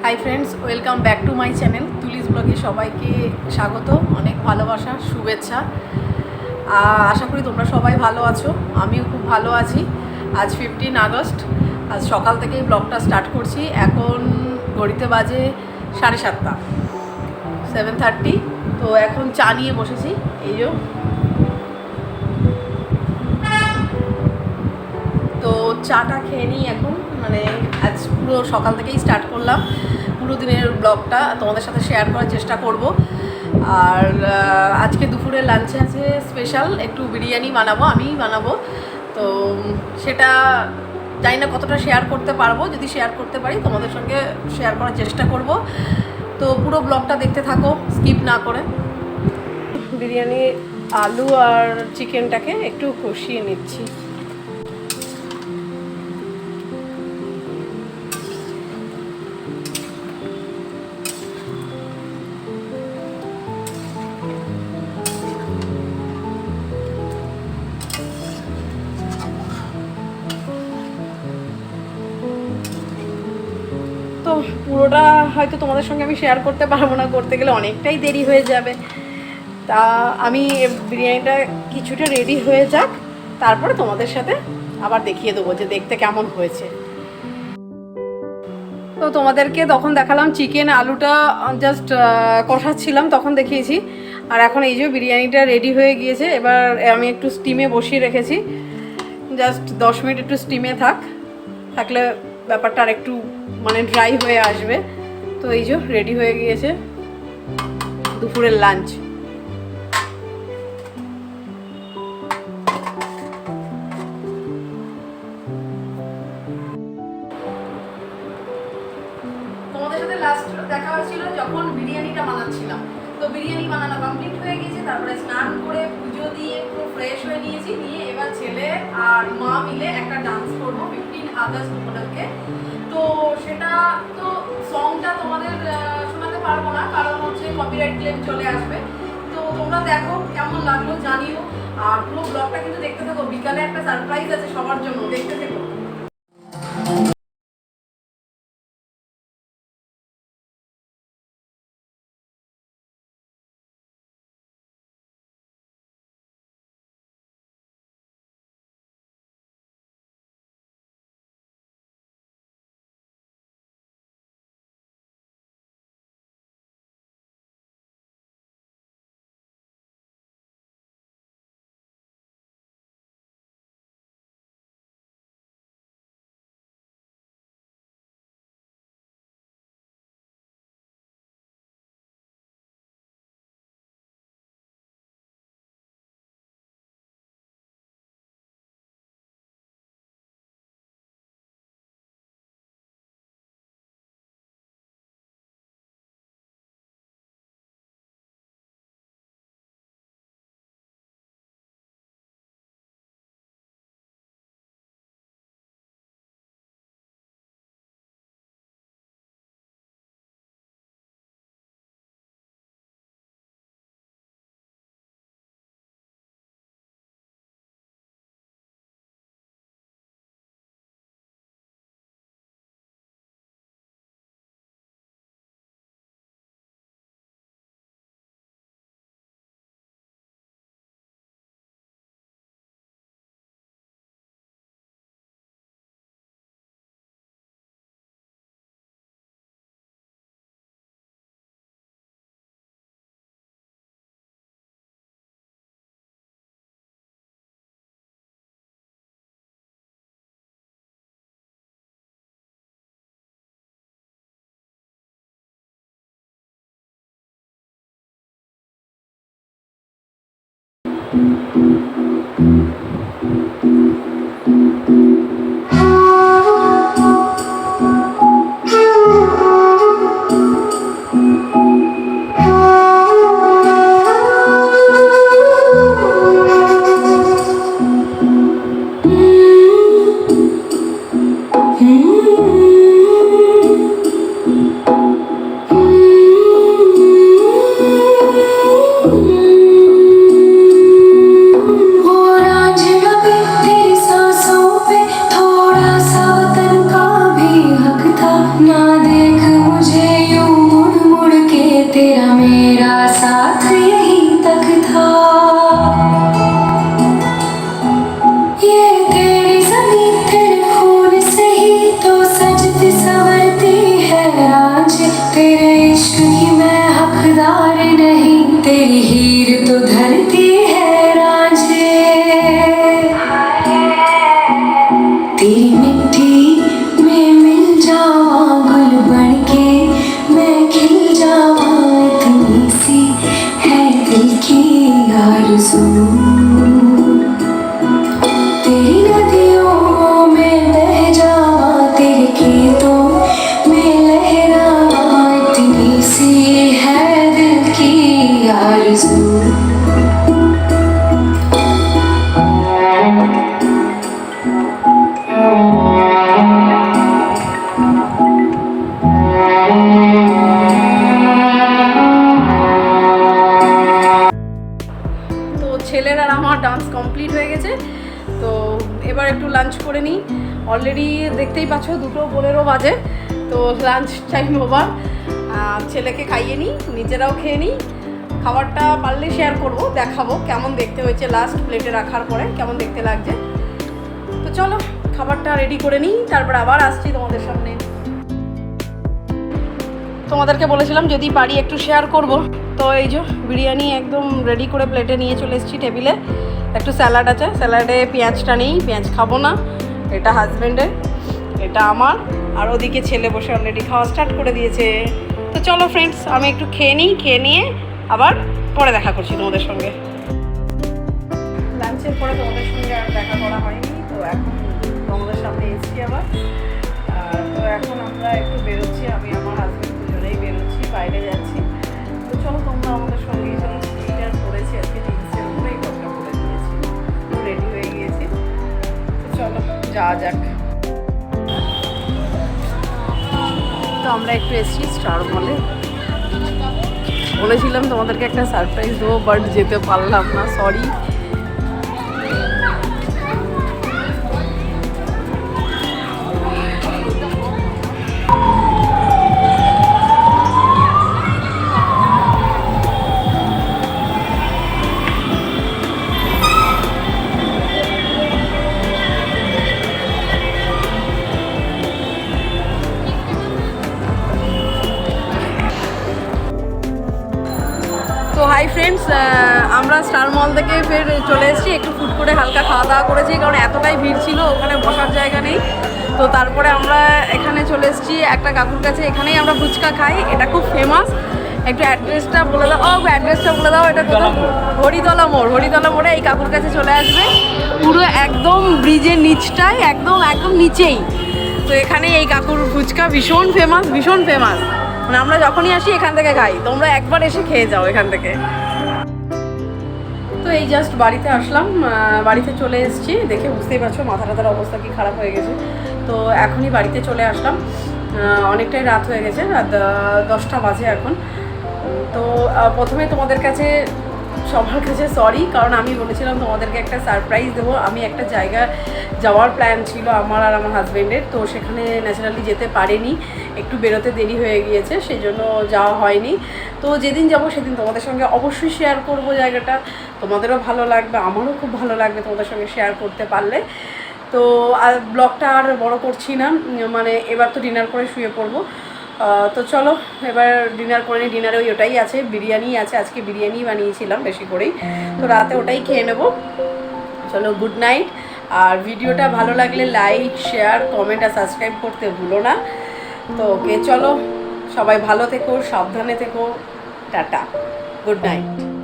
High friends, welcome back to my channel Tuli's ব্লগে সবাইকে স্বাগত, অনেক ভালোবাসা, শুভেচ্ছা। আশা করি তোমরা সবাই ভালো আছো, আমিও খুব ভালো আছি। আজ 15 আগস্ট, আজ সকাল থেকেই ব্লগটা স্টার্ট করছি। এখন ঘড়িতে বাজে 7:30, 7:30। তো এখন চা নিয়ে বসেছি, এই যে। তো চাটা খেয়ে নিই এখন, মানে আজ পুরো সকাল থেকেই স্টার্ট করলাম। পুরো দিনের ব্লগটা তোমাদের সাথে শেয়ার করার চেষ্টা করব। আর আজকে দুপুরে লাঞ্চে আছে স্পেশাল একটু বিরিয়ানি বানাবো, আমিই বানাবো। তো সেটা জানি না কতটা শেয়ার করতে পারবো, যদি শেয়ার করতে পারি তোমাদের সঙ্গে শেয়ার করার চেষ্টা করব। তো পুরো ব্লগটা দেখতে থাকো স্কিপ না করে। বিরিয়ানি আলু আর চিকেনটাকে একটু কষিয়ে নিচ্ছি। তো পুরোটা হয়তো তোমাদের সঙ্গে আমি শেয়ার করতে পারবো না, করতে গেলে অনেকটাই দেরি হয়ে যাবে। তা আমি বিরিয়ানিটা কিছুটা রেডি হয়ে যাক, তারপরে তোমাদের সাথে আবার দেখিয়ে দেবো যে দেখতে কেমন হয়েছে। তো তোমাদেরকে তখন দেখালাম চিকেন আলুটা জাস্ট কষাচ্ছিলাম, তখন দেখিয়েছি। আর এখন এই যে বিরিয়ানিটা রেডি হয়ে গিয়েছে। এবার আমি একটু স্টিমে বসিয়ে রেখেছি, জাস্ট 10 মিনিট একটু স্টিমে থাকলে ব্যাপারটা আর একটু মানে ড্রাই হয়ে আসবে। তো এই যে রেডি হয়ে গিয়েছে দুপুরের লাঞ্চ। তোমাদের সাথে লাস্ট দেখা হয়েছিল যখন বিরিয়ানিটা বানাচ্ছিলাম। তো বিরিয়ানি বানানো কমপ্লিট হয়ে গেছে, তারপরে স্নান করে পুজো দিয়ে পুরো ফ্রেশ হয়ে নিয়েছি। নিয়ে এবার ছেলে আর মা মিলে একটা ডান্স করবো 15 আগস্ট উপলক্ষে। তো সেটা তো সংটা তোমাদের শোনাতে পারবো না, কারণ হচ্ছে কপিরাইট ক্লেম চলে আসবে। তো তোমরা দেখো কেমন লাগলো জানিও, আর পুরো ব্লগটা কিন্তু দেখতে থাকো। বিকালে একটা সারপ্রাইজ আছে সবার জন্য, দেখতে থাকো। तेरी मिट्टी में मिल जावा गुल बनके मैं खिल जावा इतनी सी है दिल की आरज़ू तेरी नदियों में बह जावा तेरे खेतों में लहरावा इतनी सी है दिल की आरज़ू ছেলের আর আমার ডান্স কমপ্লিট হয়ে গেছে। তো এবার একটু লাঞ্চ করে নিই। অলরেডি দেখতেই পাচ্ছ 2:15 বাজে। তো লাঞ্চ টাইম ওভার। ছেলেকে খাইয়ে নিই, নিজেরাও খেয়ে নিই। খাবারটা পারলে শেয়ার করব, দেখাবো কেমন দেখতে হয়েছে লাস্ট প্লেটে রাখার পরে, কেমন দেখতে লাগছে। তো চলো খাবারটা রেডি করে নিই, তারপর আবার আসছি তোমাদের সামনে। তোমাদেরকে বলেছিলাম যদি পারি একটু শেয়ার করব। তো এই যে বিরিয়ানি একদম রেডি করে প্লেটে নিয়ে চলে এসেছি টেবিলে। একটু স্যালাড আছে, স্যালাডে পেঁয়াজটা নেই, পেঁয়াজ খাবো না। এটা হাজব্যান্ডের, এটা আমার, আর ওদিকে ছেলে বসে অলরেডি খাওয়া স্টার্ট করে দিয়েছে। তো চলো ফ্রেন্ডস, আমি একটু খেয়ে নিই, খেয়ে নিয়ে আবার পরে দেখা করছি তোমাদের সঙ্গে। লাঞ্চের পরে তোমাদের সঙ্গে আর দেখা করা হয়নি, তো এখন তোমাদের সামনে এসেছি আবার। তো এখন আমরা একটু বেরোচ্ছি, আমি আমার হাজব্যান্ড দুজনেই বেরোচ্ছি, বাইরে যাচ্ছি। তো চলো তোমরা আমাদের সঙ্গে চলো। স্কিটার পরেছি আজকে, জিন্সের উপরেই টপটা পরে দিয়েছি, রেডি হয়ে গিয়েছি। তো চলো যাওয়া যাক। তো আমরা একটু এসেছি স্টার মলে। বলেছিলাম তোমাদেরকে একটা সারপ্রাইজ দেবো, বাট যেতে পারলাম না, সরি। তো হাই ফ্রেন্ডস, আমরা স্টার মল থেকে ফের চলে এসেছি। একটু ফুড করে হালকা খাওয়া দাওয়া করেছি, কারণ এতটাই ভিড় ছিল, ওখানে বসার জায়গা নেই। তো তারপরে আমরা এখানে চলে এসেছি একটা কাকুর কাছে, এখানেই আমরা ফুচকা খাই, এটা খুব ফেমাস। একটু অ্যাড্রেসটা বলে দাও। অ্যাড্রেসটা বলে দাও। এটা কোথাও? হরিতলা মোড়। হরিতলা মোড়ে এই কাকুর কাছে চলে আসবে, পুরো একদম ব্রিজের নিচটায়, একদম একদম নিচেই। তো এখানে এই কাকুর ফুচকা ভীষণ ফেমাস, ভীষণ ফেমাস। মানে আমরা যখনই আসি এখান থেকে খাই, তোমরা একবার এসে খেয়ে যাও এখান থেকে। তো এই জাস্ট বাড়িতে আসলাম, বাড়িতে চলে এসেছি। দেখে বুঝতেই পারছো মাথাটার অবস্থা কি খারাপ হয়ে গেছে। তো এখনই বাড়িতে চলে আসলাম, অনেকটাই রাত হয়ে গেছে, রাত 10টা বাজে এখন। তো প্রথমে তোমাদের কাছে সবার কাছে সরি, কারণ আমি বলেছিলাম তোমাদেরকে একটা সারপ্রাইজ দেবো। আমি একটা জায়গা যাওয়ার প্ল্যান ছিল আমার আর আমার হাজব্যান্ডের, তো সেখানে ন্যাচারালি যেতে পারিনি, একটু বেরোতে দেরি হয়ে গিয়েছে, সেই জন্য যাওয়া হয়নি। তো যেদিন যাব সেদিন তোমাদের সঙ্গে অবশ্যই শেয়ার করব জায়গাটা, তোমাদেরও ভালো লাগবে, আমারও খুব ভালো লাগবে তোমাদের সঙ্গে শেয়ার করতে পারলে। তো ব্লগটা আর বড় করছি না, মানে এবার তো ডিনার করে শুয়ে পড়বো। তো চলো এবার ডিনার করে নিই। ডিনারে ওটাই আছে, বিরিয়ানি আছে, আজকে বিরিয়ানি বানিয়েছিলাম বেশি করেই, তো রাতে ওটাই খেয়ে নেবো। চলো গুড নাইট। আর ভিডিওটা ভালো লাগলে লাইক, শেয়ার, কমেন্ট আর সাবস্ক্রাইব করতে ভুলো না। তো ওকে, চলো সবাই ভালো থেকো, সাবধানে থেকো, টাটা, গুড নাইট।